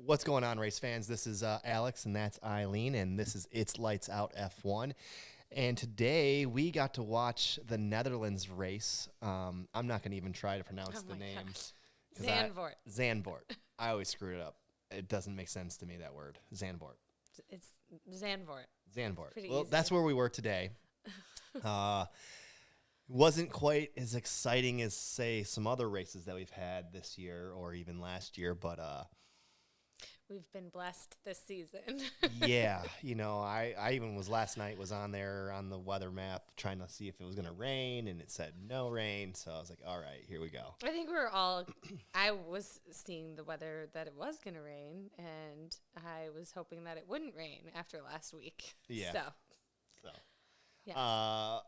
What's going on, race fans? This is Alex, and that's Eileen, and this is It's Lights Out F1. And today we got to watch the Netherlands race. I'm not going to even try to pronounce the name. Zandvoort. Zandvoort. I always screw it up. It doesn't make sense to me, that word. Zandvoort. It's Zandvoort. Zandvoort. Well, easy. That's where we were today. Wasn't quite as exciting as, say, some other races that we've had this year or even last year, but we've been blessed this season. yeah, I even was last night was on there on the weather map trying to see if it was going to rain, and it said no rain, so I was like, all right, here we go. I think I was seeing the weather that it was going to rain, and I was hoping that it wouldn't rain after last week. Yeah. So. Yeah.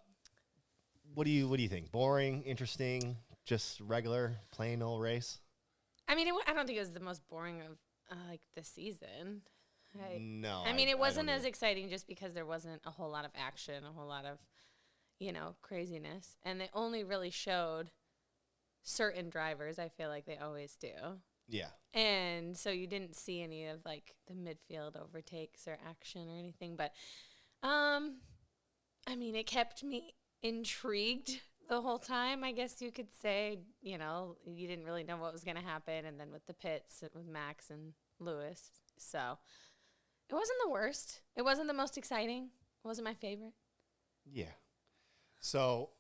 What do you think? Boring, interesting, just regular, plain old race? I mean, I don't think it was the most boring of the season. No. I mean, it wasn't as exciting just because there wasn't a whole lot of action, a whole lot of, craziness. And they only really showed certain drivers. I feel like they always do. Yeah. And so you didn't see any of the midfield overtakes or action or anything. But, I mean, it kept me intrigued the whole time, I guess you could say. You didn't really know what was going to happen, and then with the pits with Max and Lewis, so it wasn't the worst. It wasn't the most exciting. It wasn't my favorite. Yeah. So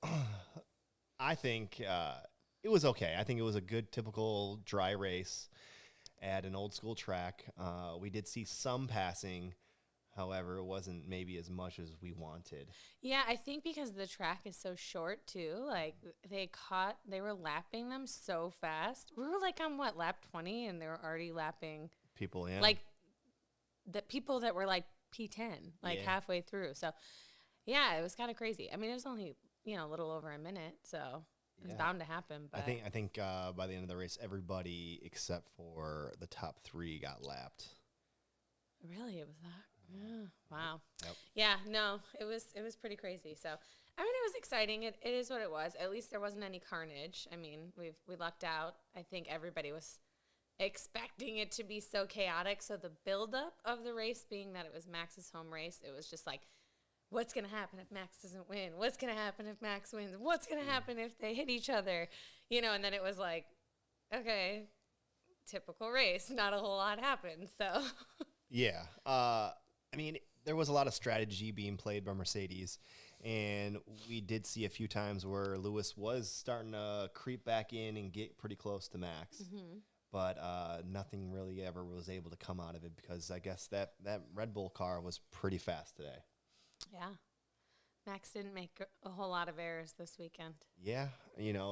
I think it was okay. I think it was a good typical dry race at an old school track. We did see some passing. However, it wasn't maybe as much as we wanted. Yeah, I think because the track is so short too. They were lapping them so fast. We were on lap 20, and they were already lapping people. Yeah, the people that were P10, halfway through. So, yeah, it was kind of crazy. I mean, it was only a little over a minute, so it was bound to happen. But I think by the end of the race, everybody except for the top 3 got lapped. Really, it was that. Yeah. Wow. Yep. Yeah, no, it was pretty crazy. So, I mean, it was exciting. It is what it was. At least there wasn't any carnage. I mean, we lucked out. I think everybody was expecting it to be so chaotic. So the buildup of the race being that it was Max's home race, it was just what's going to happen if Max doesn't win? What's going to happen if Max wins? What's going to happen if they hit each other? And then it was okay, typical race. Not a whole lot happened. So. Yeah. I mean, there was a lot of strategy being played by Mercedes, and we did see a few times where Lewis was starting to creep back in and get pretty close to Max, but nothing really ever was able to come out of it because I guess that Red Bull car was pretty fast today. Yeah. Max didn't make a whole lot of errors this weekend. Yeah.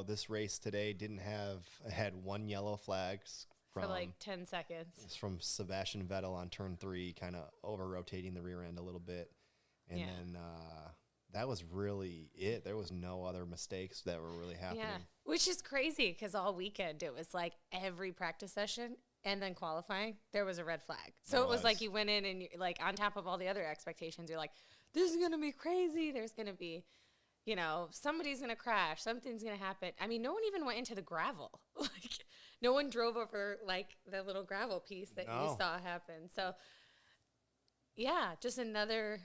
This race today had one yellow flag for 10 seconds. It's from Sebastian Vettel on turn 3, kind of over-rotating the rear end a little bit. And then that was really it. There was no other mistakes that were really happening. Yeah, which is crazy because all weekend it was every practice session and then qualifying, there was a red flag. So it was you went in and on top of all the other expectations, you're this is going to be crazy. There's going to be, somebody's going to crash. Something's going to happen. I mean, no one even went into the gravel. No one drove over the little gravel piece that you saw happen. So, yeah, just another,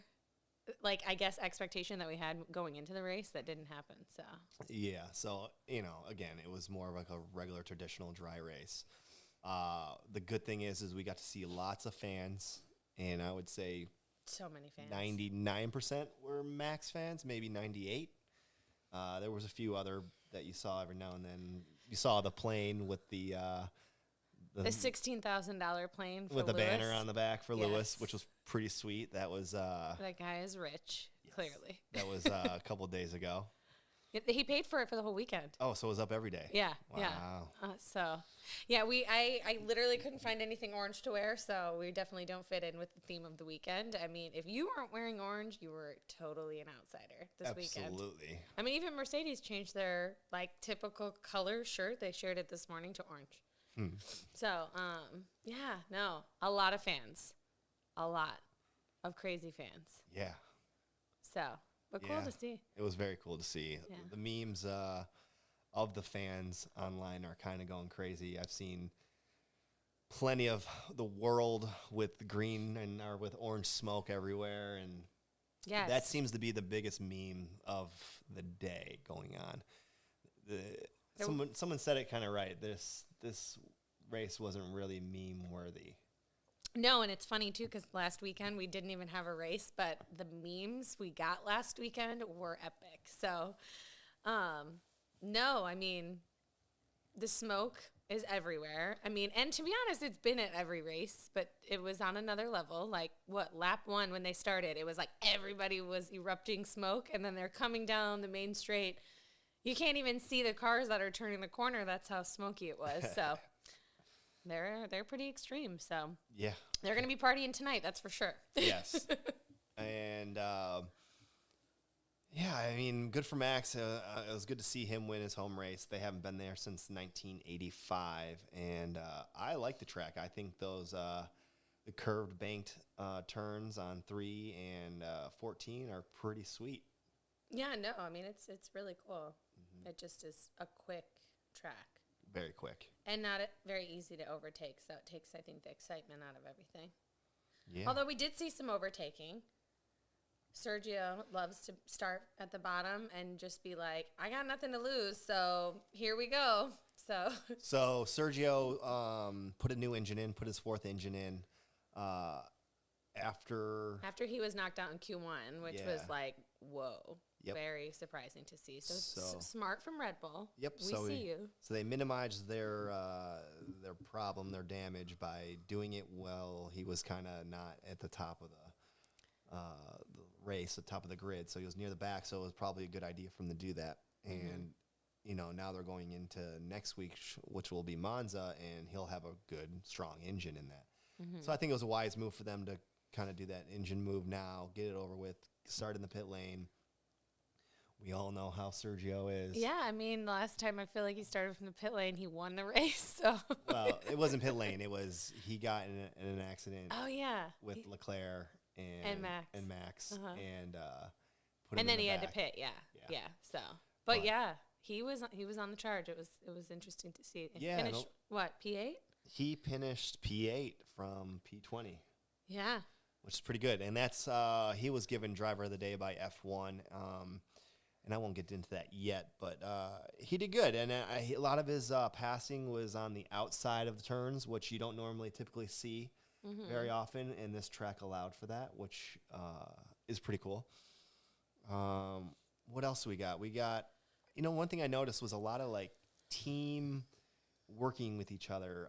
I guess, expectation that we had going into the race that didn't happen. So, yeah. So, again, it was more of a regular traditional dry race. The good thing is we got to see lots of fans, and I would say so many fans. 99% were Max fans, maybe 98. There was a few other that you saw every now and then. You saw the plane with the $16,000 plane for with the Lewis. Banner on the back for Lewis, which was pretty sweet. That was that guy is rich, clearly. That was a couple of days ago. He paid for it for the whole weekend. Oh, so it was up every day. Yeah, wow. Yeah. I literally couldn't find anything orange to wear, so we definitely don't fit in with the theme of the weekend. I mean, if you weren't wearing orange, you were totally an outsider this weekend. Absolutely. I mean, even Mercedes changed their typical color shirt. They shared it this morning to orange. So, a lot of fans, a lot of crazy fans. Yeah. So. But cool to see. It was very cool to see. Yeah. The memes of the fans online are kind of going crazy. I've seen plenty of the world with green and or with orange smoke everywhere, and Yes. that seems to be the biggest meme of the day going on. Someone said it kind of right. This race wasn't really meme worthy. No, and it's funny too because last weekend we didn't even have a race, but the memes we got last weekend were epic. So, no, I mean, the smoke is everywhere. I mean, and to be honest, it's been at every race, but it was on another level. Like lap 1 when they started, it was like everybody was erupting smoke, and then they're coming down the main straight. You can't even see the cars that are turning the corner. That's how smoky it was. So. They're pretty extreme, so yeah, they're going to be partying tonight. That's for sure. Yes, and yeah, I mean, good for Max. It was good to see him win his home race. They haven't been there since 1985, and I like the track. I think those the curved banked turns on 3 and 14 are pretty sweet. Yeah, no, I mean it's really cool. Mm-hmm. It just is a quick track. Very quick. And not very easy to overtake, so it takes, I think, the excitement out of everything. Yeah. Although we did see some overtaking. Sergio loves to start at the bottom and just be like, I got nothing to lose, so here we go. So Sergio put a new engine in, put his 4th engine in after he was knocked out in Q1, which was like, whoa. Yep. Very surprising to see. So smart from Red Bull. Yep. We see you. So they minimized their problem, their damage by doing it well. He was kind of not at the top of the race, the top of the grid. So he was near the back. So it was probably a good idea for him to do that. And now they're going into next week, which will be Monza, and he'll have a good, strong engine in that. Mm-hmm. So I think it was a wise move for them to kind of do that engine move now, get it over with, start in the pit lane. We all know how Sergio is. Yeah, I mean, the last time I feel like he started from the pit lane, he won the race. So well, it wasn't pit lane. It was he got in an accident. Oh yeah, with Leclerc and Max, uh-huh. and put him and then he had to pit. Yeah. So, but yeah, he was on the charge. It was interesting to see. Finished what, P8? He finished P8 from P20. Yeah, which is pretty good, and that's he was given driver of the day by F1. And I won't get into that yet, but he did good. And a lot of his passing was on the outside of the turns, which you don't normally typically see very often. And this track allowed for that, which is pretty cool. What else do we got? We got, one thing I noticed was a lot of like team working with each other.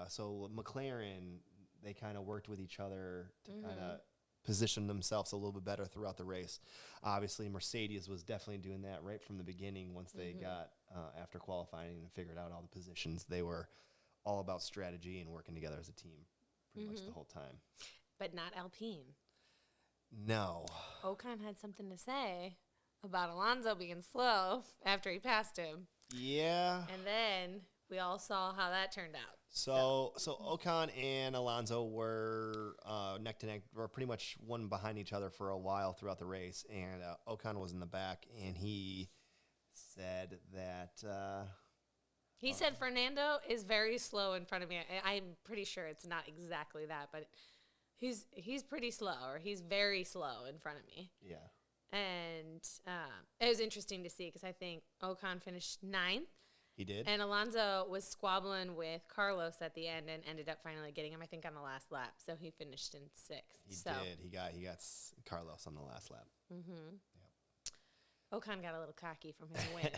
So McLaren, they kind of worked with each other to kind of position themselves a little bit better throughout the race. Obviously, Mercedes was definitely doing that right from the beginning once they got after qualifying and figured out all the positions. They were all about strategy and working together as a team pretty much the whole time. But not Alpine. No. Ocon had something to say about Alonso being slow after he passed him. Yeah. And then we all saw how that turned out. So Ocon and Alonso were neck to neck, were pretty much one behind each other for a while throughout the race. And Ocon was in the back, and he said that... he said Fernando is very slow in front of me. I'm pretty sure it's not exactly that, but he's pretty slow, or he's very slow in front of me. Yeah. And it was interesting to see because I think Ocon finished 9th. He did. And Alonso was squabbling with Carlos at the end and ended up finally getting him, I think, on the last lap. So he finished in 6th. He did. He got Carlos on the last lap. Mm-hmm. Yep. Ocon got a little cocky from his win.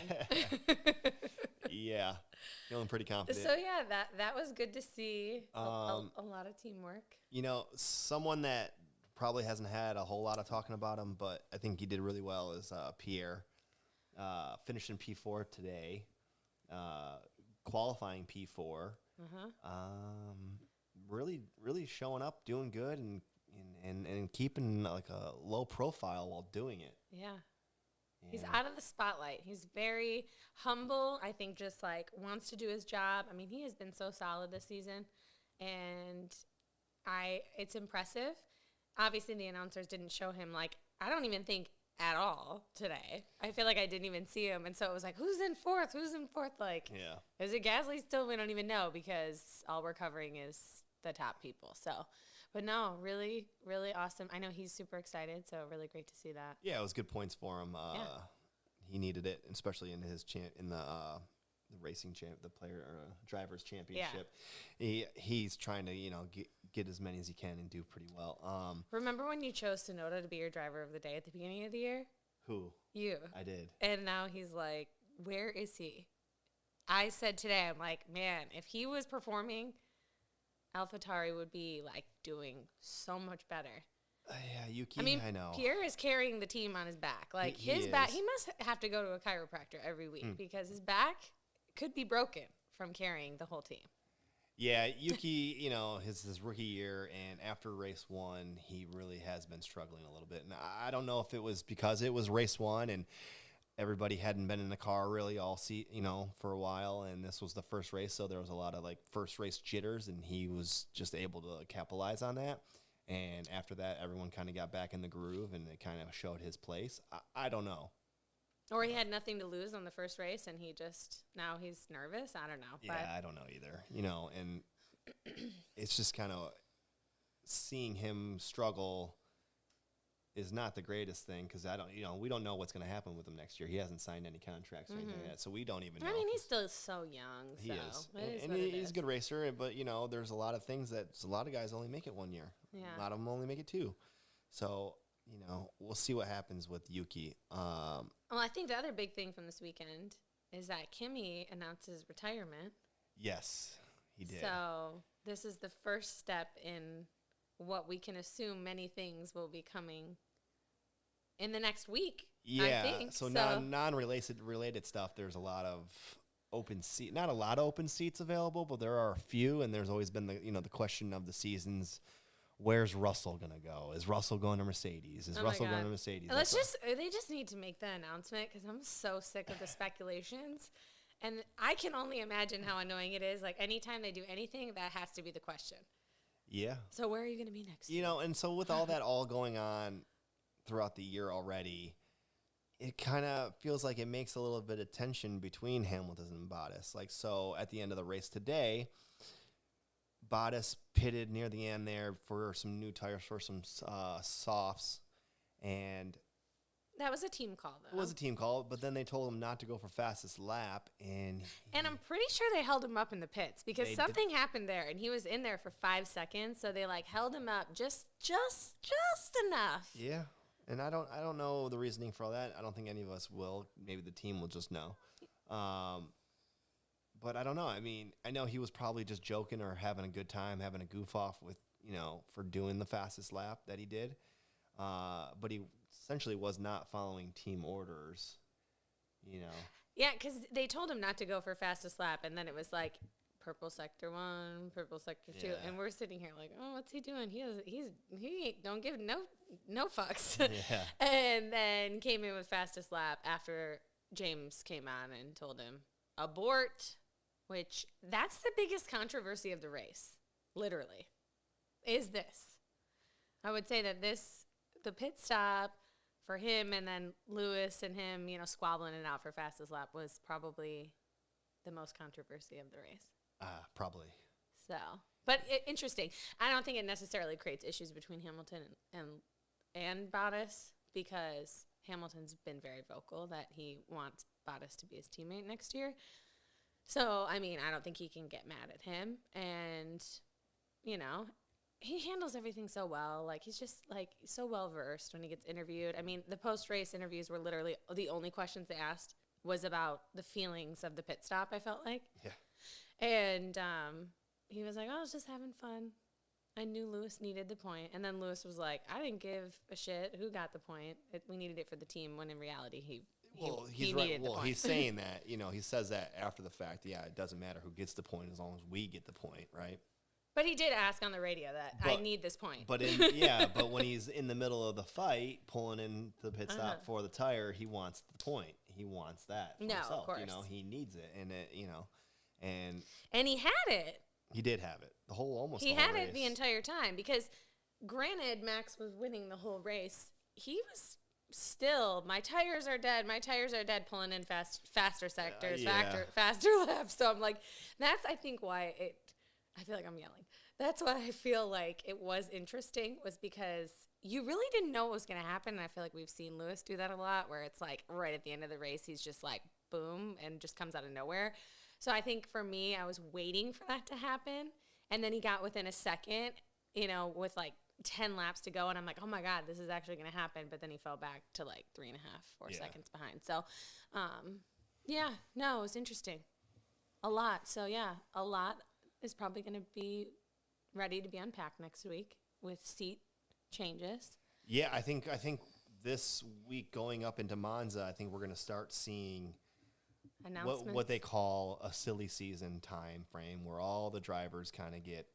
Yeah. Feeling pretty confident. So, yeah, that was good to see. A lot of teamwork. Someone that probably hasn't had a whole lot of talking about him, but I think he did really well is Pierre. Finished in P4 today. Qualifying P4, really showing up, doing good, and keeping like a low profile while doing it. Yeah, he's out of the spotlight. He's very humble. I think just like wants to do his job. I mean, he has been so solid this season, and it's impressive. Obviously, the announcers didn't show him like I don't even think at all today. I feel like I didn't even see him. And so it was like, who's in fourth? Who's in fourth? Like, is it Gasly still? We don't even know because all we're covering is the top people. So, but no, really, really awesome. I know he's super excited. So really great to see that. Yeah, it was good points for him. He needed it, especially in his the racing the drivers championship. Yeah. He's trying to, get as many as he can and do pretty well. Remember when you chose Tsunoda to be your driver of the day at the beginning of the year? Who? You. I did. And now he's like, where is he? I said today, I'm like, man, if he was performing, AlphaTauri would be like doing so much better. Yeah, Yuki, I mean, I know. Pierre is carrying the team on his back. Like his back, he must have to go to a chiropractor every week because his back could be broken from carrying the whole team. Yeah, Yuki, his rookie year, and after race one, he really has been struggling a little bit. And I don't know if it was because it was race one and everybody hadn't been in the car really for a while, and this was the first race, so there was a lot of like first race jitters, and he was just able to capitalize on that. And after that, everyone kind of got back in the groove, and it kind of showed his place. I don't know. Or he had nothing to lose on the first race, and now he's nervous. I don't know. Yeah, I don't know either. And it's just kind of seeing him struggle is not the greatest thing because we don't know what's going to happen with him next year. He hasn't signed any contracts or anything like that, so we don't even know. I mean, he's still so young. He is. And he's a good racer, but, there's a lot of things that a lot of guys only make it 1 year. Yeah. A lot of them only make it 2. So, we'll see what happens with Yuki. Well, I think the other big thing from this weekend is that Kimi announced his retirement. Yes, he did. So this is the first step in what we can assume many things will be coming in the next week. Yeah, I think. so non-related stuff. There's a lot of open seat, not a lot of open seats available, but there are a few. And there's always been the question of the seasons. Where's Russell gonna go? Is Russell going to Mercedes? Is Russell going to Mercedes? They just need to make the announcement because I'm so sick of the speculations. And I can only imagine how annoying it is. Like anytime they do anything, that has to be the question. Yeah. So where are you going to be next year? And so with all that all going on throughout the year already, it kind of feels like it makes a little bit of tension between Hamilton and Bottas. Like, so at the end of the race today, Bottas pitted near the end there for some new tires for some softs, and that was a team call, though. It was a team call, but then they told him not to go for fastest lap, and I'm pretty sure they held him up in the pits because something happened there, and he was in there for 5 seconds, so they held him up just enough. Yeah, and I don't know the reasoning for all that. I don't think any of us will. Maybe the team will just know. But I don't know. I mean, I know he was probably just joking or having a good time, having a goof off with, for doing the fastest lap that he did. But he essentially was not following team orders, Yeah, because they told him not to go for fastest lap, and then it was like purple sector 1, purple sector 2, and we're sitting here like, oh, what's he doing? He don't give no fucks. Yeah. And then came in with fastest lap after James came on and told him abort. Which, that's the biggest controversy of the race, literally, is this. I would say that the pit stop for him and then Lewis and him, squabbling it out for fastest lap was probably the most controversy of the race. Probably. So, but interesting. I don't think it necessarily creates issues between Hamilton and Bottas because Hamilton's been very vocal that he wants Bottas to be his teammate next year. So, I mean, I don't think he can get mad at him. And, he handles everything so well. Like, he's just, so well-versed when he gets interviewed. I mean, the post-race interviews were literally the only questions they asked was about the feelings of the pit stop, I felt like. Yeah. And he was like, I was just having fun. I knew Lewis needed the point. And then Lewis was like, I didn't give a shit who got the point. We needed it for the team, when in reality, he's right. Well, he's saying that, he says that after the fact. Yeah, it doesn't matter who gets the point as long as we get the point, right? But he did ask on the radio that I need this point. But but when he's in the middle of the fight, pulling in the pit stop for the tire, he wants the point. He wants that for himself. Of course. He needs it, and and he had it. He did have it. He had it the entire time because, granted, Max was winning the whole race. He was still, my tires are dead. My tires are dead, pulling in faster sectors, yeah. faster laps. So I'm like, that's, I think, why I feel like I'm yelling. That's why I feel like it was interesting, was because you really didn't know what was going to happen. And I feel like we've seen Lewis do that a lot, where it's like right at the end of the race, he's just like, boom, and just comes out of nowhere. So I think for me, I was waiting for that to happen. And then he got within a second, with like 10 laps to go. And I'm like, oh my God, this is actually going to happen. But then he fell back to like 3.5, 4 seconds behind. So, no, it was interesting. A lot. So yeah, a lot is probably going to be ready to be unpacked next week with seat changes. Yeah, I think this week going up into Monza, I think we're going to start seeing what they call a silly season time frame, where all the drivers kind of get,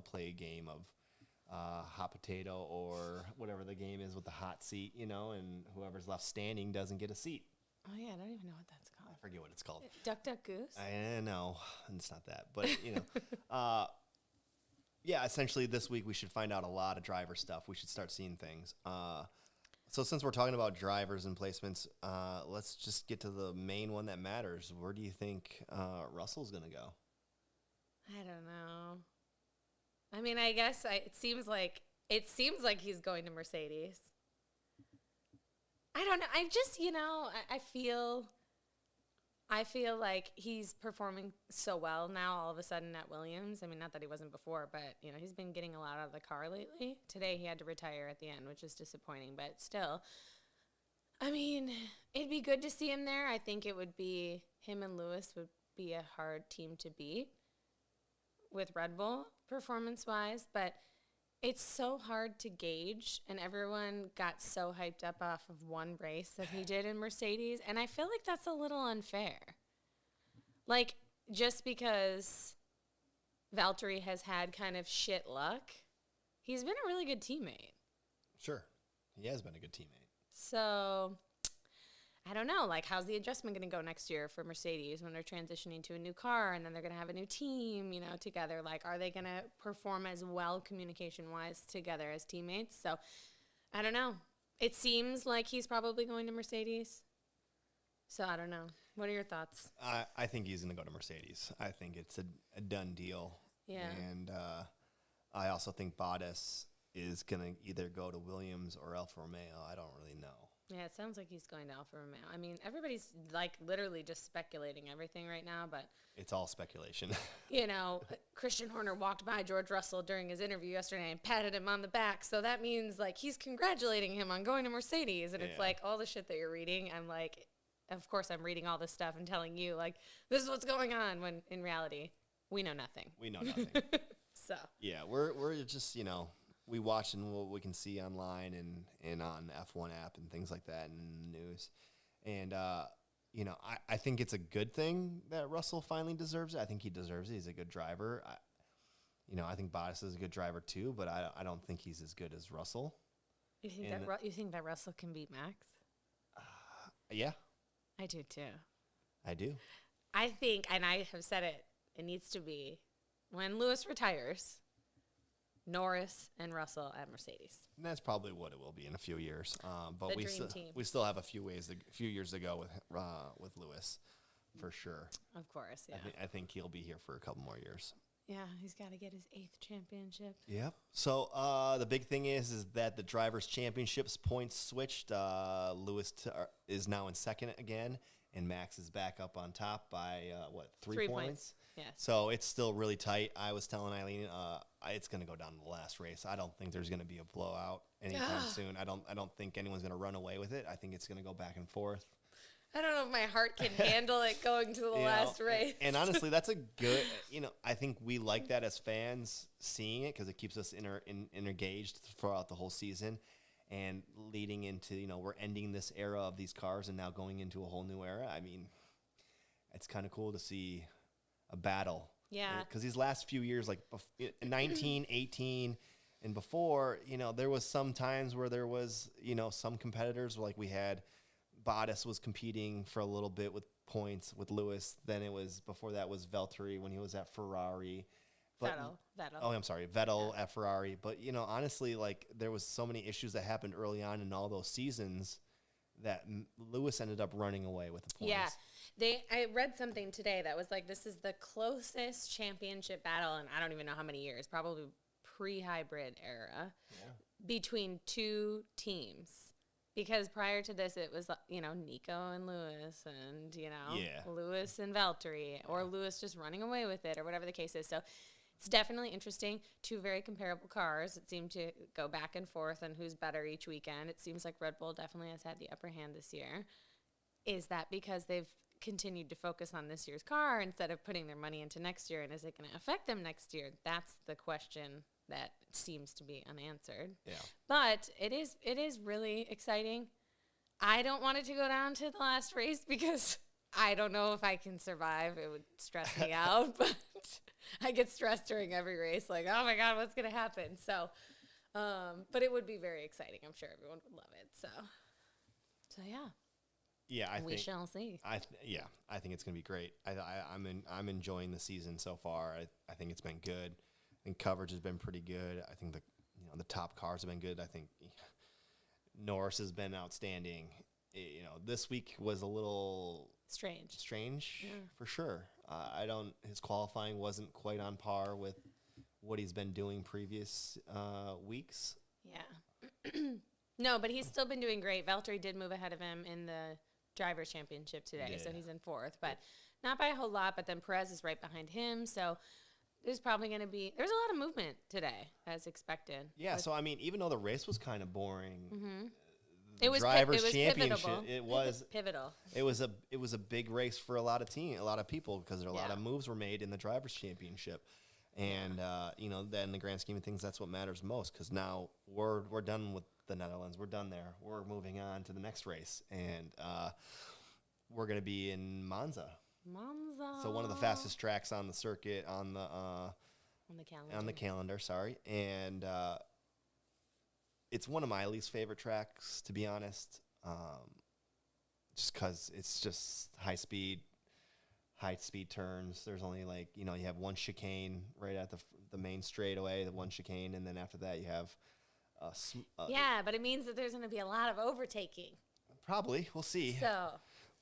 play a game of hot potato, or whatever the game is with the hot seat, and whoever's left standing doesn't get a seat. Oh, yeah, I don't even know what that's called. I forget what it's called. Duck, duck, goose? I know, it's not that. But, yeah, essentially this week we should find out a lot of driver stuff. We should start seeing things. So since we're talking about drivers and placements, let's just get to the main one that matters. Where do you think Russell's going to go? I don't know. I mean, I guess it seems like he's going to Mercedes. I don't know. I just, I feel like he's performing so well now all of a sudden at Williams. I mean, not that he wasn't before, but, he's been getting a lot out of the car lately. Today he had to retire at the end, which is disappointing, but still. I mean, it'd be good to see him there. I think it would be, him and Lewis would be a hard team to beat with Red Bull performance-wise, but it's so hard to gauge, and everyone got so hyped up off of one race that he did in Mercedes, and I feel like that's a little unfair. Like, just because Valtteri has had kind of shit luck, he's been a really good teammate. Sure. He has been a good teammate. So, I don't know. Like, how's the adjustment going to go next year for Mercedes when they're transitioning to a new car, and then they're going to have a new team, together? Like, are they going to perform as well communication-wise together as teammates? So, I don't know. It seems like he's probably going to Mercedes. So, I don't know. What are your thoughts? I think he's going to go to Mercedes. I think it's a done deal. Yeah. And I also think Bottas is going to either go to Williams or Alfa Romeo. I don't really know. Yeah, it sounds like he's going to Alfa Romeo. I mean, everybody's like literally just speculating everything right now, but it's all speculation. Christian Horner walked by George Russell during his interview yesterday and patted him on the back. So that means like he's congratulating him on going to Mercedes. And it's like all the shit that you're reading. I'm like, of course I'm reading all this stuff and telling you like, this is what's going on, when in reality, we know nothing. We know nothing. So yeah, we're just, we watch and what we can see online and on F1 app and things like that in the news. And, I think it's a good thing that Russell finally deserves it. I think he deserves it. He's a good driver. I think Bottas is a good driver too, but I don't think he's as good as Russell. You think that Russell can beat Max? Yeah. I do too. I do. I think, and I have said it needs to be, when Lewis retires, Norris and Russell at Mercedes. And that's probably what it will be in a few years. But we still have a few years to go with Lewis, for sure. Of course, yeah. I think he'll be here for a couple more years. Yeah, he's got to get his 8th championship. Yep. So the big thing is that the Drivers' Championships points switched. Lewis is now in second again, and Max is back up on top by, 3 points? Yes. So it's still really tight. I was telling Eileen, it's going to go down to the last race. I don't think there's going to be a blowout anytime soon. I don't think anyone's going to run away with it. I think it's going to go back and forth. I don't know if my heart can handle it going to the last race. And honestly, that's a good, I think we like that as fans, seeing it, because it keeps us engaged throughout the whole season. And leading into, we're ending this era of these cars and now going into a whole new era. I mean, it's kind of cool to see a battle. Yeah. Because these last few years, like 19, 18, and before, there was some times where there was, some competitors, like we had Bottas was competing for a little bit with points with Lewis. Then before that was Valtteri when he was at Ferrari. But, Vettel. Oh, I'm sorry, Vettel at Ferrari. But, you know, honestly, like, there was so many issues that happened early on in all those seasons that Lewis ended up running away with the points. Yeah. I read something today that was like, this is the closest championship battle in I don't even know how many years, probably pre-hybrid era, between two teams. Because prior to this, it was, you know, Nico and Lewis and, you know, Lewis and Valtteri, or Lewis just running away with it, or whatever the case is. So it's definitely interesting. Two very comparable cars. It seemed to go back and forth on who's better each weekend. It seems like Red Bull definitely has had the upper hand this year. Is that because they've continued to focus on this year's car instead of putting their money into next year? And is it going to affect them next year? That's the question that seems to be unanswered. Yeah. But it is really exciting. I don't want it to go down to the last race because I don't know if I can survive. It would stress me out, but I get stressed during every race, like, oh my God, what's going to happen? So, but it would be very exciting. I'm sure everyone would love it. So yeah. Yeah, we shall see. I think it's going to be great. I'm enjoying the season so far. I think it's been good. I think coverage has been pretty good. I think the top cars have been good. I think Norris has been outstanding. This week was a little strange for sure. His qualifying wasn't quite on par with what he's been doing previous weeks. Yeah. No, but he's still been doing great. Valtteri did move ahead of him in the Drivers' Championship today, so he's in fourth, but not by a whole lot. But then Perez is right behind him, so there's probably going to be there's a lot of movement today, as expected. Yeah, so I mean, even though the race was kind of boring, it was Drivers' Championship. It was pivotal. It was a big race for a lot of people because a lot of moves were made in the Drivers' Championship, and then in the grand scheme of things, that's what matters most because now we're done with the Netherlands. We're done there. We're moving on to the next race, and we're going to be in Monza. So one of the fastest tracks on the circuit on the calendar. Sorry, and it's one of my least favorite tracks, to be honest. Just because it's just high speed turns. There's only you have one chicane right at the main straightaway, the one chicane, and then after that you have. But it means that there's going to be a lot of overtaking. Probably, we'll see. So.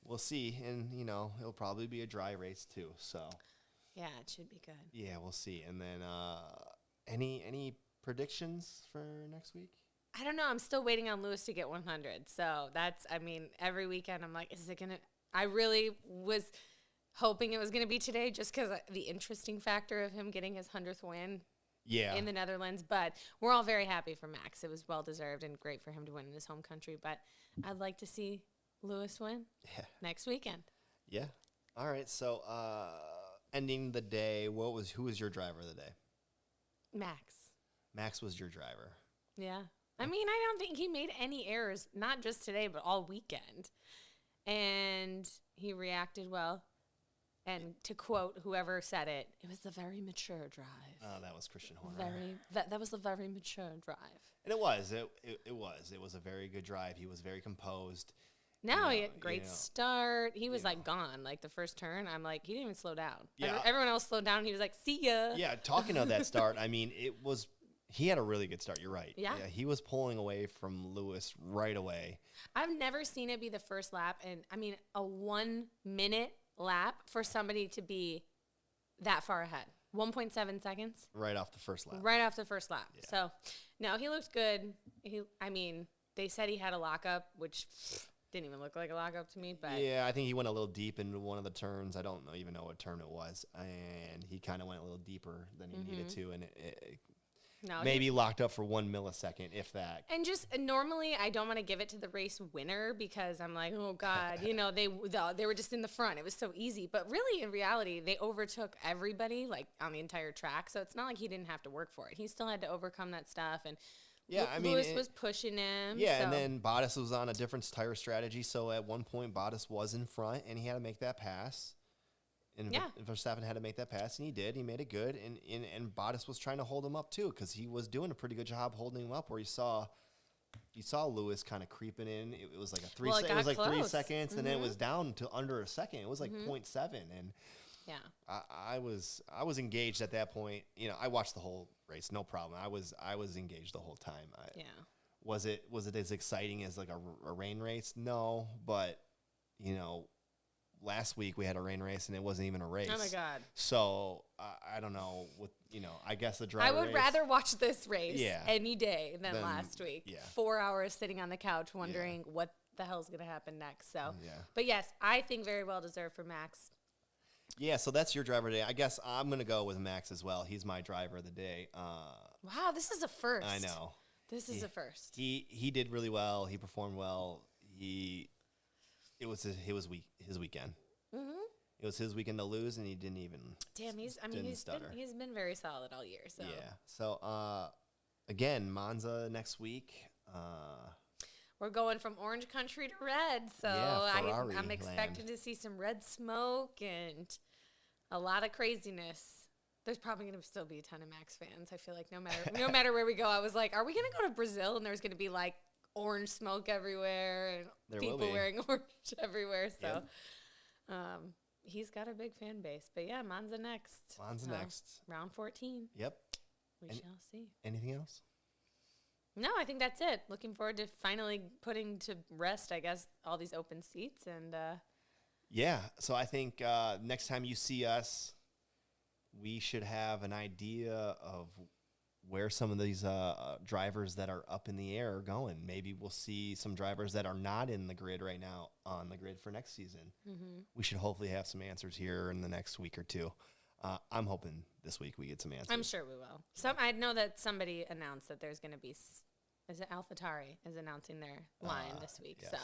We'll see, and it'll probably be a dry race too. So, yeah, it should be good. Yeah, we'll see. And then, any predictions for next week? I don't know. I'm still waiting on Lewis to get 100. So every weekend I'm like, is it gonna? I really was hoping it was gonna be today, just because the interesting factor of him getting his 100th win. Yeah. In the Netherlands, but we're all very happy for Max. It was well deserved and great for him to win in his home country. But I'd like to see Lewis win next weekend. Yeah. All right. So, ending the day, who was your driver of the day? Max. Max was your driver. Yeah. I mean, I don't think he made any errors, not just today, but all weekend. And he reacted well. And to quote whoever said it, it was a very mature drive. Oh, that was Christian Horner. That was a very mature drive. And it was. It was. It was a very good drive. He was very composed. No, he had a great start. He was gone. Like the first turn, I'm like, he didn't even slow down. Yeah. Everyone else slowed down. He was like, see ya. Yeah, talking of that start, I mean, he had a really good start. You're right. Yeah. He was pulling away from Lewis right away. I've never seen it be the first lap. And I mean, a 1 minute lap for somebody to be that far ahead. 1.7 seconds. Right off the first lap. Yeah. So, no, he looked good. They said he had a lockup, which didn't even look like a lockup to me. But yeah, I think he went a little deep into one of the turns. I don't even know what turn it was. And he kind of went a little deeper than he needed to. And it maybe locked up for 1 millisecond, if that. And just normally, I don't want to give it to the race winner because I'm like, oh God, they were just in the front. It was so easy. But really, in reality, they overtook everybody on the entire track. So it's not like he didn't have to work for it. He still had to overcome that stuff. And Lewis was pushing him. Yeah, and then Bottas was on a different tire strategy. So at one point, Bottas was in front, and he had to make that pass. And Verstappen had to make that pass, and he did. He made it good, and Bottas was trying to hold him up too because he was doing a pretty good job holding him up. Where you saw Lewis kind of creeping in. It was like 3 seconds, and then it was down to under a second. It was like 0.7, and Yeah. I was engaged at that point. You know, I watched the whole race, no problem. I was engaged the whole time. Yeah. Was it as exciting as like a rain race? No, but you know, last week we had a rain race and it wasn't even a race. Oh my God. So I don't know. With I guess the driver. I would race, rather watch this race Yeah. any day than Then, last week. yeah. 4 hours sitting on the couch wondering what the hell's going to happen next. So, Yeah. but yes, I think very well deserved for Max. Yeah, so that's your driver today. I guess I'm gonna go with Max as well. He's my driver of the day. Wow, this is a first. I know. This is a first. He did really well. He performed well. It was his weekend. Mm-hmm. It was his weekend to lose, and he didn't even. Damn, he's been very solid all year. So Yeah. So again, Monza next week. we're going from orange country to red. So Yeah, Ferrari I'm expecting to see some red smoke and a lot of craziness. There's probably going to still be a ton of Max fans. I feel like no matter where we go, I was like, are we going to go to Brazil and there's going to be like orange smoke everywhere and There people will be. wearing orange everywhere? So Yep. he's got a big fan base. But yeah, Monza next. Monza next. Round 14. Yep. We Any- shall see. Anything else? No, I think that's it. Looking forward to finally putting to rest, I guess, all these open seats. And Yeah. So I think next time you see us, we should have an idea of where some of these drivers that are up in the air are going. Maybe we'll see some drivers that are not in the grid right now on the grid for next season. mm-hmm. We should hopefully have some answers here in the next week or two. I'm hoping this week we get some answers. I'm sure we will. I know that somebody announced that there's going to be, is it AlphaTauri is announcing their line this week. Yes. So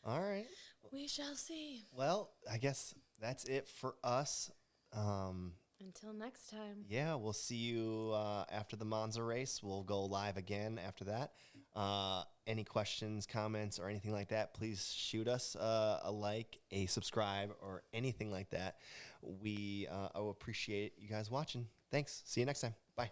All right. we shall see. Well, I guess that's it for us. Until next time. Yeah, we'll see you after the Monza race. We'll go live again after that. Any questions, comments, or anything like that, please shoot us a like, a subscribe, or anything like that. We appreciate you guys watching. Thanks. See you next time. Bye.